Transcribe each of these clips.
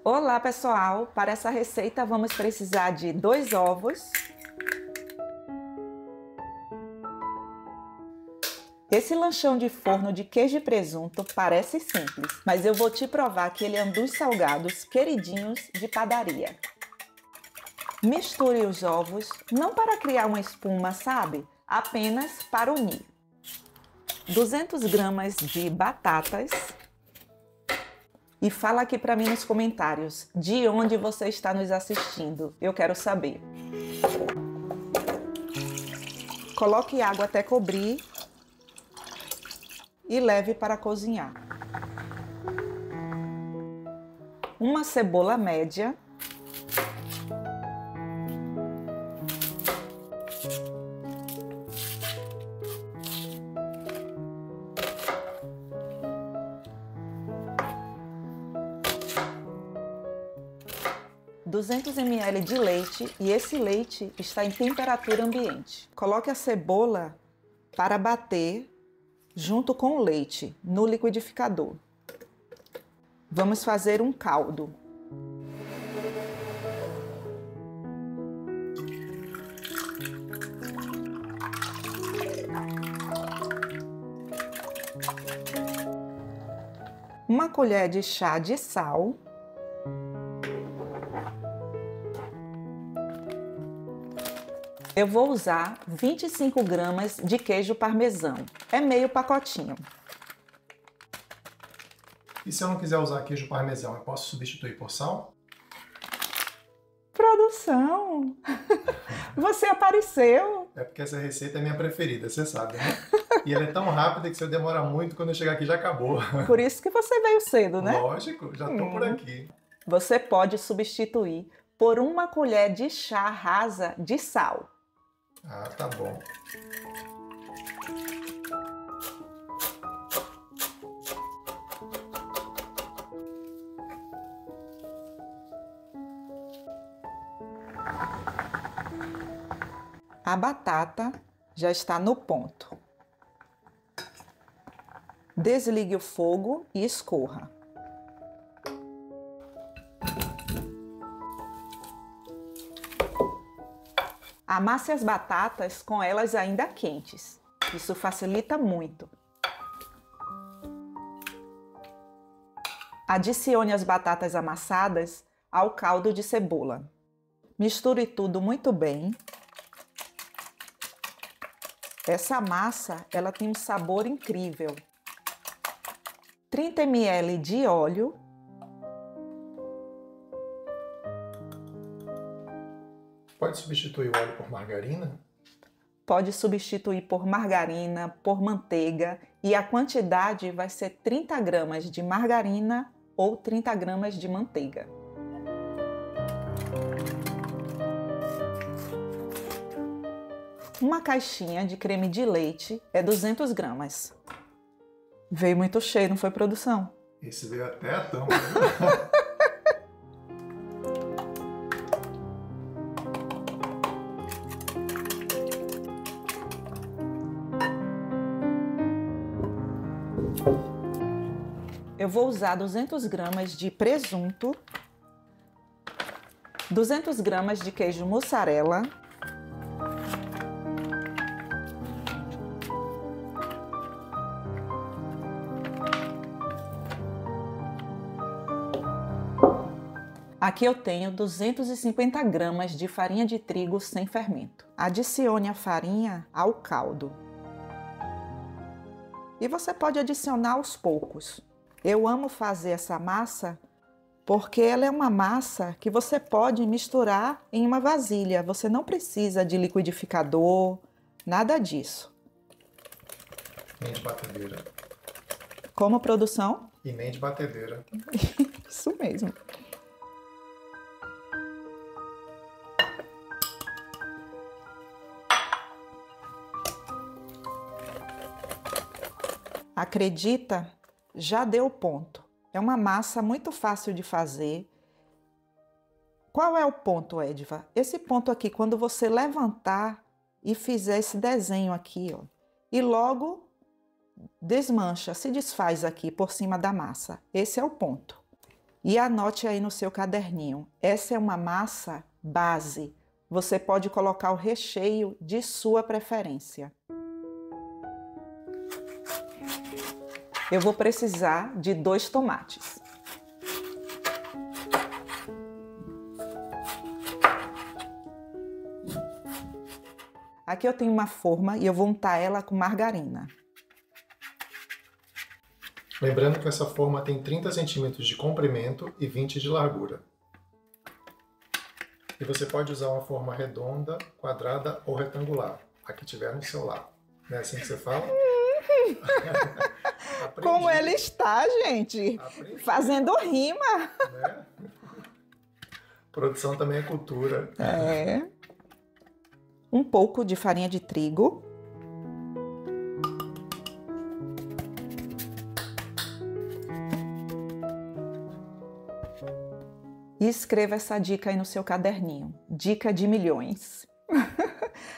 Olá pessoal, para essa receita vamos precisar de 2 ovos. Esse lanchão de forno de queijo e presunto parece simples, mas eu vou te provar que ele é um dos salgados queridinhos de padaria. Misture os ovos, não para criar uma espuma, sabe? Apenas para unir. 200 gramas de batatas. E fala aqui para mim nos comentários de onde você está nos assistindo. Eu quero saber. Coloque água até cobrir e leve para cozinhar. Uma cebola média. (200 ml) de leite, e esse leite está em temperatura ambiente. Coloque a cebola para bater junto com o leite no liquidificador. Vamos fazer um caldo. Uma colher de chá de sal. Eu vou usar 25 gramas de queijo parmesão. É meio pacotinho. E se eu não quiser usar queijo parmesão, eu posso substituir por sal? Produção! Você apareceu! É porque essa receita é minha preferida, você sabe, né? E ela é tão rápida que se eu demorar muito, quando eu chegar aqui já acabou. Por isso que você veio cedo, né? Lógico, já tô por aqui. Você pode substituir por uma colher de chá rasa de sal. Ah, tá bom. A batata já está no ponto. Desligue o fogo e escorra. Amasse as batatas com elas ainda quentes. Isso facilita muito. Adicione as batatas amassadas ao caldo de cebola. Misture tudo muito bem. Essa massa, ela tem um sabor incrível. 30 ml de óleo. Pode substituir o óleo por margarina? Pode substituir por margarina, por manteiga, e a quantidade vai ser 30 gramas de margarina ou 30 gramas de manteiga. Uma caixinha de creme de leite é 200 gramas. Veio muito cheio, não foi, produção? Esse veio até a tampa. Eu vou usar 200 gramas de presunto, 200 gramas de queijo mussarela, aqui eu tenho 250 gramas de farinha de trigo sem fermento. Adicione a farinha ao caldo. E você pode adicionar aos poucos. Eu amo fazer essa massa porque ela é uma massa que você pode misturar em uma vasilha. Você não precisa de liquidificador, nada disso. Nem de batedeira. Como, produção? E nem de batedeira. Isso mesmo. Acredita? Já deu ponto. É uma massa muito fácil de fazer. Qual é o ponto, Edva? Esse ponto aqui, quando você levantar e fizer esse desenho aqui, ó, e logo desmancha, se desfaz aqui por cima da massa. Esse é o ponto. E anote aí no seu caderninho. Essa é uma massa base. Você pode colocar o recheio de sua preferência. Eu vou precisar de 2 tomates. Aqui eu tenho uma forma e eu vou untar ela com margarina. Lembrando que essa forma tem 30 centímetros de comprimento e 20 de largura. E você pode usar uma forma redonda, quadrada ou retangular, a que tiver no seu lado. Não é assim que você fala? Como ela está, gente? Aprendi. Fazendo rima. Né? Produção também é cultura. É. Um pouco de farinha de trigo. E escreva essa dica aí no seu caderninho. Dica de milhões.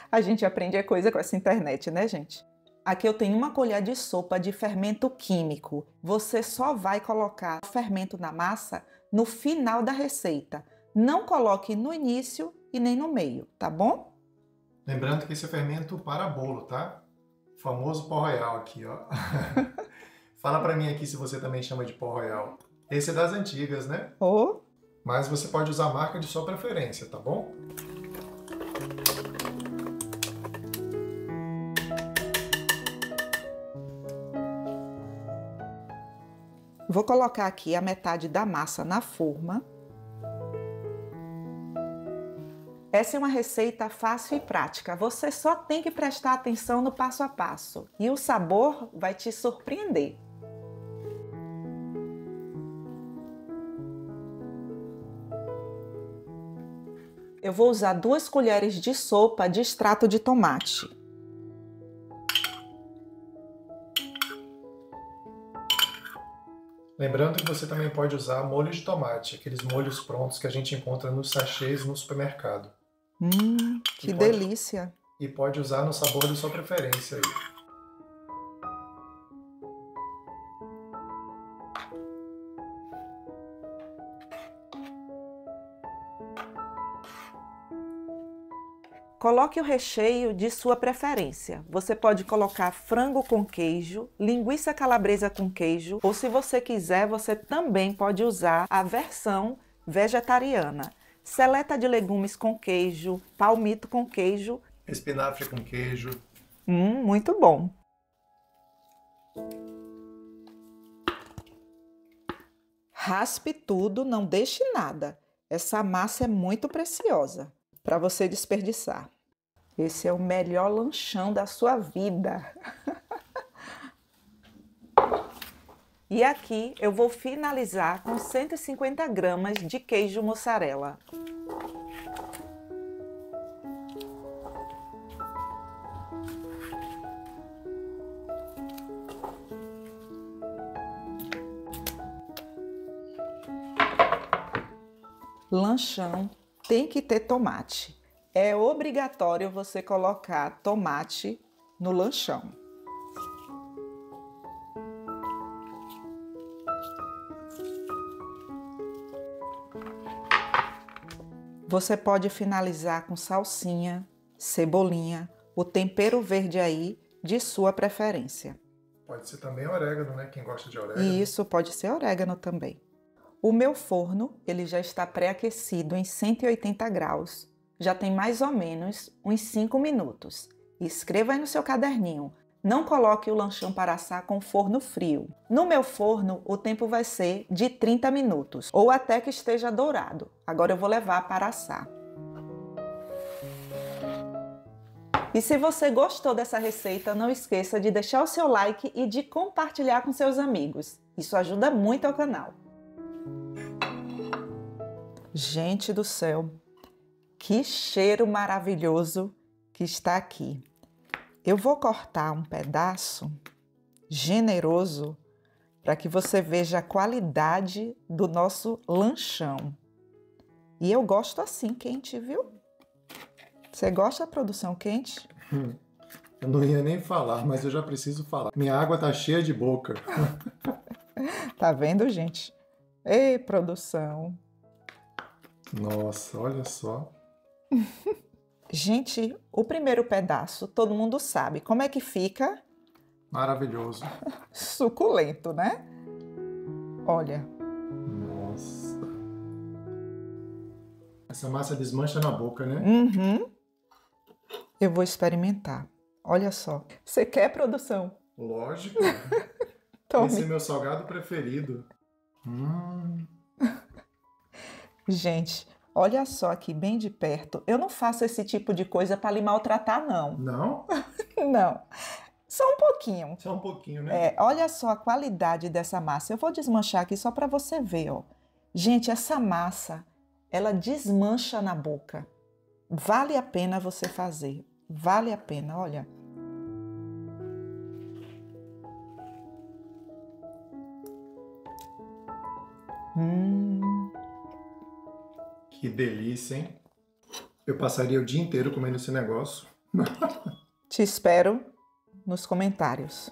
A gente aprende coisa com essa internet, né, gente? Aqui eu tenho uma colher de sopa de fermento químico. Você só vai colocar o fermento na massa no final da receita. Não coloque no início e nem no meio, tá bom? Lembrando que esse é fermento para bolo, tá? O famoso pó royal aqui, ó. Fala pra mim aqui se você também chama de pó royal. Esse é das antigas, né? Oh. Mas você pode usar a marca de sua preferência, tá bom? Vou colocar aqui a metade da massa na forma. Essa é uma receita fácil e prática. Você só tem que prestar atenção no passo a passo. E o sabor vai te surpreender. Eu vou usar 2 colheres de sopa de extrato de tomate. Lembrando que você também pode usar molho de tomate, aqueles molhos prontos que a gente encontra nos sachês no supermercado. Que delícia! E pode usar no sabor da sua preferência aí. Coloque o recheio de sua preferência. Você pode colocar frango com queijo, linguiça calabresa com queijo, ou se você quiser, você também pode usar a versão vegetariana. Seleta de legumes com queijo, palmito com queijo. Espinafre com queijo. Muito bom! Raspe tudo, não deixe nada. Essa massa é muito preciosa para você desperdiçar. Esse é o melhor lanchão da sua vida. E aqui eu vou finalizar com 150 gramas de queijo mussarela. Lanchão tem que ter tomate. É obrigatório você colocar tomate no lanchão. Você pode finalizar com salsinha, cebolinha, o tempero verde aí de sua preferência. Pode ser também orégano, né? Quem gosta de orégano. E isso pode ser orégano também. O meu forno, ele já está pré-aquecido em 180 graus. Já tem mais ou menos uns 5 minutos. Escreva aí no seu caderninho. Não coloque o lanchão para assar com forno frio. No meu forno, o tempo vai ser de 30 minutos, ou até que esteja dourado. Agora eu vou levar para assar. E se você gostou dessa receita, não esqueça de deixar o seu like e de compartilhar com seus amigos. Isso ajuda muito ao canal. Gente do céu, que cheiro maravilhoso que está aqui. Eu vou cortar um pedaço generoso para que você veja a qualidade do nosso lanchão. E eu gosto assim, quente, viu? Você gosta da produção quente? Eu não ia nem falar, mas eu já preciso falar. Minha água tá cheia de boca. Tá vendo, gente? Ei, produção. Nossa, olha só. Gente, o primeiro pedaço, todo mundo sabe como é que fica? Maravilhoso. Suculento, né? Olha. Nossa. Essa massa desmancha na boca, né? Uhum. Eu vou experimentar. Olha só. Você quer, produção? Lógico. Tome. Esse é meu salgado preferido. Gente, olha só aqui bem de perto. Eu não faço esse tipo de coisa para lhe maltratar, não. Não? Não. Só um pouquinho. Só um pouquinho, né? Olha só a qualidade dessa massa. Eu vou desmanchar aqui só para você ver, ó. Gente, essa massa, ela desmancha na boca. Vale a pena você fazer. Vale a pena, olha. Que delícia, hein? Eu passaria o dia inteiro comendo esse negócio. Te espero nos comentários.